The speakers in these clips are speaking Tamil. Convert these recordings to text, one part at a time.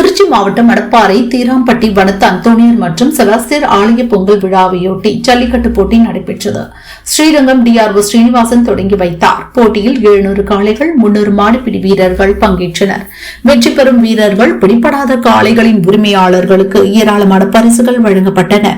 திருச்சி மாவட்டம் மணப்பாறை தீராம்பட்டி வனத்து அந்தோனியர் மற்றும் செபாஸ்டியர் ஆலய பொங்கல் விழாவையொட்டி ஜல்லிக்கட்டு போட்டி நடைபெற்றது. ஸ்ரீரங்கம் டிஆர்ஓ ஸ்ரீனிவாசன் தொடங்கி வைத்தார். போட்டியில் 700 காளைகள் 300 மாடுபிடி வீரர்கள் பங்கேற்றனர். வெற்றி பெறும் வீரர்கள் பிடிபடாத காளைகளின் உரிமையாளர்களுக்கு ஏராளமான பரிசுகள் வழங்கப்பட்டன.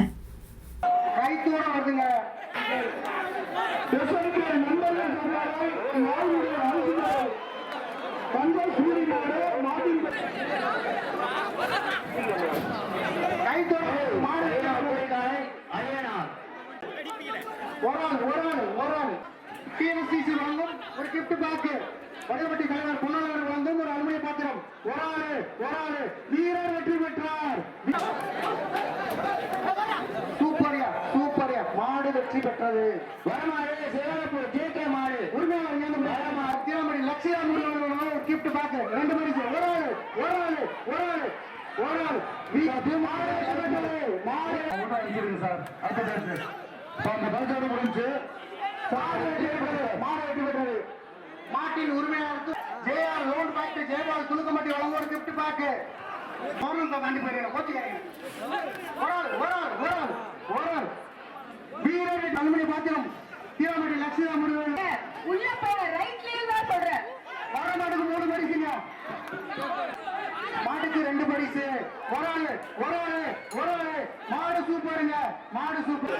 ஒரு கிஃப்ட் பேக் வடபட்டி தலைவர் பொன்னழகர் வழங்கும் ஒரு அலுமினிய பாத்திரம். ஒரு வீரர் வெற்றி பெற்றார். சூப்பர்யா மாடு வெற்றி பெற்றது. வரமாடு சேலப்பூர் ஜேகே மாடு உரிமையாளர் திருமணி லட்சியா முருகன் ஒரு கிஃப்ட் பேக் 2 மணிக்கு ஒரு ஆள் மாட்டின் உரிமையாளருக்கு ஜேஆர் லோன் பேக் ஜெயபால் துலுக்கமட்டி வழங்கும் ஒரு கிஃப்ட் பேக். வீரர் அலுமினிய பாத்திரம் தீராமட்டி லட்சியா முருகன் உள்ள போற ரைட்லயே தான் சொல்றேன். வரமாட்டுக்கு 3 பரிசுங்க. மாட்டுக்கு 2 பரிசு. ஒரு ஆளு மாடு சூப்பருங்க. மாடு சூப்பர்.